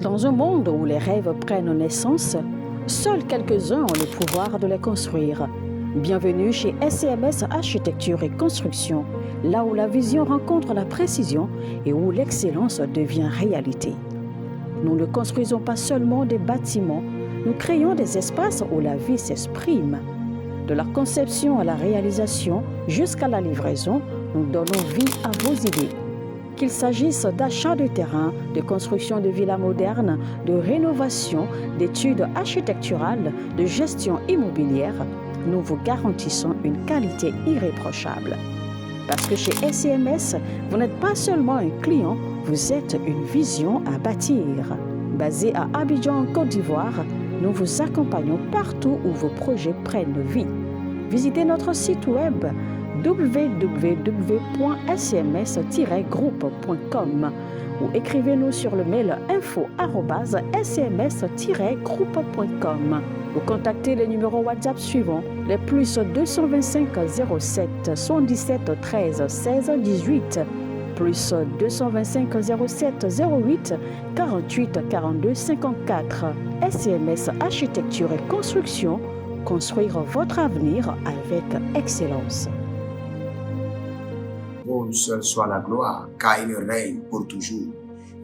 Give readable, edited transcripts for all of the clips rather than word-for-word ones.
Dans un monde où les rêves prennent naissance, seuls quelques-uns ont le pouvoir de les construire. Bienvenue chez SCMS Architecture et Construction, là où la vision rencontre la précision et où l'excellence devient réalité. Nous ne construisons pas seulement des bâtiments, nous créons des espaces où la vie s'exprime. De la conception à la réalisation jusqu'à la livraison, nous donnons vie à vos idées. Qu'il s'agisse d'achat de terrain, de construction de villas modernes, de rénovation, d'études architecturales, de gestion immobilière, nous vous garantissons une qualité irréprochable. Parce que chez SCMS, vous n'êtes pas seulement un client, vous êtes une vision à bâtir. Basé à Abidjan, en Côte d'Ivoire, nous vous accompagnons partout où vos projets prennent vie. Visitez notre site web www.scms-groupe.com ou écrivez-nous sur le mail info@scms-groupe.com ou contactez les numéros WhatsApp suivants, les plus 225 07 77 13 16 18, plus 225 07 08 48 42 54. SCMS Architecture et Construction, construire votre avenir avec excellence. Bon, seul soit la gloire, car il règne pour toujours.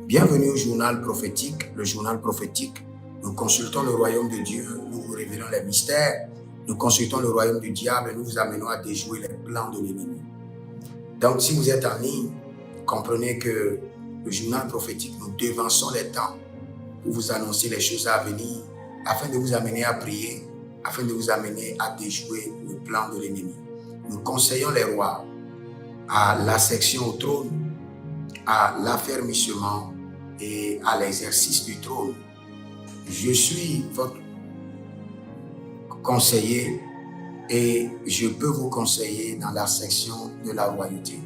Bienvenue au journal prophétique. Le journal prophétique, nous consultons le royaume de Dieu, nous vous révélons les mystères, nous consultons le royaume du diable et nous vous amenons à déjouer les plans de l'ennemi. Donc, si vous êtes en ligne, comprenez que le journal prophétique, nous devançons les temps pour vous annoncer les choses à venir, afin de vous amener à prier, afin de vous amener à déjouer le plan de l'ennemi. Nous conseillons les rois à l'ascension au trône, à l'affermissement et à l'exercice du trône. Je suis votre conseiller et je peux vous conseiller dans la section de la royauté.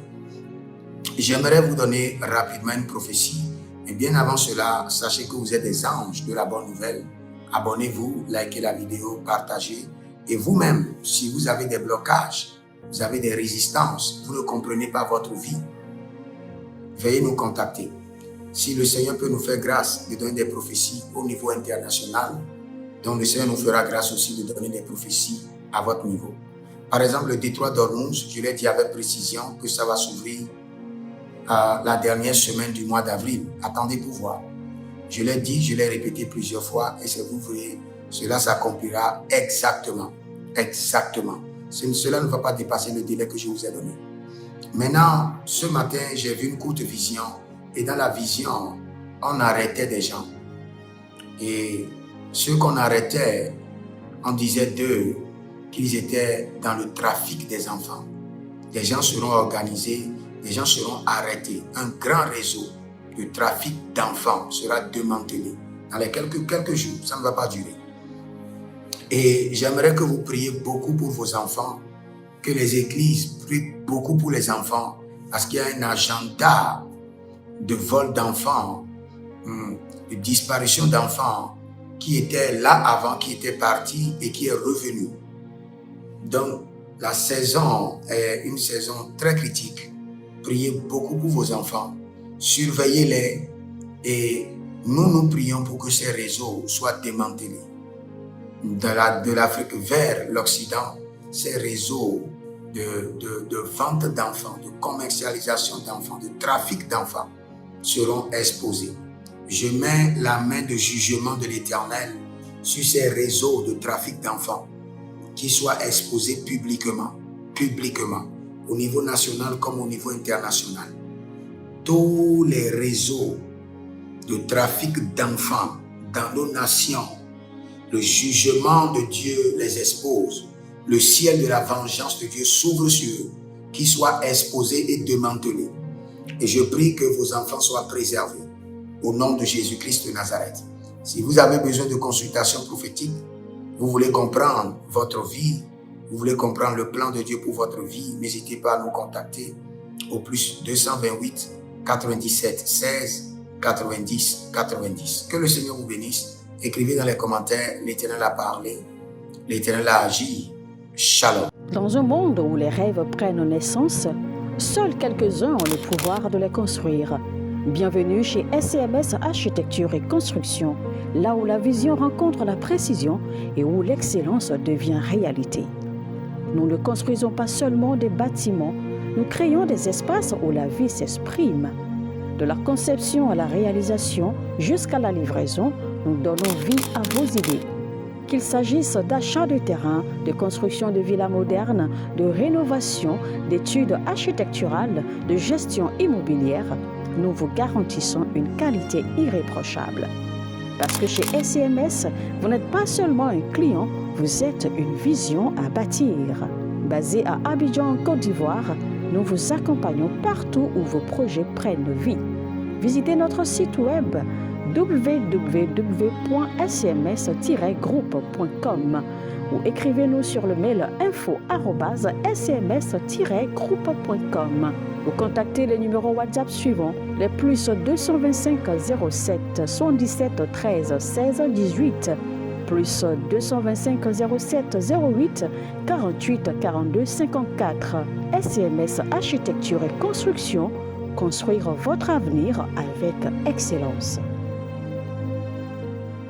J'aimerais vous donner rapidement une prophétie, mais bien avant cela, sachez que vous êtes des anges de la bonne nouvelle. Abonnez-vous, likez la vidéo, partagez. Et vous-même, si vous avez des blocages, vous avez des résistances, vous ne comprenez pas votre vie, veuillez nous contacter. Si le Seigneur peut nous faire grâce de donner des prophéties au niveau international, donc le Seigneur nous fera grâce aussi de donner des prophéties à votre niveau. Par exemple, le détroit d'Ormuz, je l'ai dit avec précision que ça va s'ouvrir la dernière semaine du mois d'avril. Attendez pour voir. Je l'ai dit, je l'ai répété plusieurs fois et c'est vous verrez, cela s'accomplira exactement. Exactement. Cela ne va pas dépasser le délai que je vous ai donné. Maintenant, ce matin, j'ai vu une courte vision et dans la vision, on arrêtait des gens. Et ceux qu'on arrêtait, on disait d'eux qu'ils étaient dans le trafic des enfants. Des gens seront organisés, des gens seront arrêtés. Un grand réseau de trafic d'enfants sera démantelé. Dans les quelques jours, ça ne va pas durer. Et j'aimerais que vous priez beaucoup pour vos enfants, que les églises prient beaucoup pour les enfants, parce qu'il y a un agenda de vol d'enfants, de disparition d'enfants qui était là avant, qui était parti et qui est revenu. Donc, la saison est une saison très critique. Priez beaucoup pour vos enfants, surveillez-les et nous prions pour que ces réseaux soient démantelés. De l'Afrique vers l'Occident, ces réseaux de vente d'enfants, de commercialisation d'enfants, de trafic d'enfants seront exposés. Je mets la main de jugement de l'Éternel sur ces réseaux de trafic d'enfants qui soient exposés publiquement, au niveau national comme au niveau international. Tous les réseaux de trafic d'enfants dans nos nations, le jugement de Dieu les expose. Le ciel de la vengeance de Dieu s'ouvre sur eux, qu'ils soient exposés et démantelés. Et je prie que vos enfants soient préservés. Au nom de Jésus-Christ de Nazareth. Si vous avez besoin de consultation prophétique, vous voulez comprendre votre vie, vous voulez comprendre le plan de Dieu pour votre vie, n'hésitez pas à nous contacter au plus 228 97 16 90 90. Que le Seigneur vous bénisse. Écrivez dans les commentaires, l'Éternel a parlé, l'Éternel a agi. Shalom. Dans un monde où les rêves prennent naissance, seuls quelques-uns ont le pouvoir de les construire. Bienvenue chez SCMS Architecture et Construction, là où la vision rencontre la précision et où l'excellence devient réalité. Nous ne construisons pas seulement des bâtiments, nous créons des espaces où la vie s'exprime. De la conception à la réalisation jusqu'à la livraison, nous donnons vie à vos idées. Qu'il s'agisse d'achat de terrain, de construction de villas modernes, de rénovation, d'études architecturales, de gestion immobilière, nous vous garantissons une qualité irréprochable. Parce que chez SCMS, vous n'êtes pas seulement un client, vous êtes une vision à bâtir. Basé à Abidjan, en Côte d'Ivoire, nous vous accompagnons partout où vos projets prennent vie. Visitez notre site web www.scms-groupe.com ou écrivez-nous sur le mail info@scms-groupe.com ou contactez les numéros WhatsApp suivants, les plus 225 07 77 13 16 18, plus 225 07 08 48 42 54. SCMS Architecture et Construction, construire votre avenir avec excellence.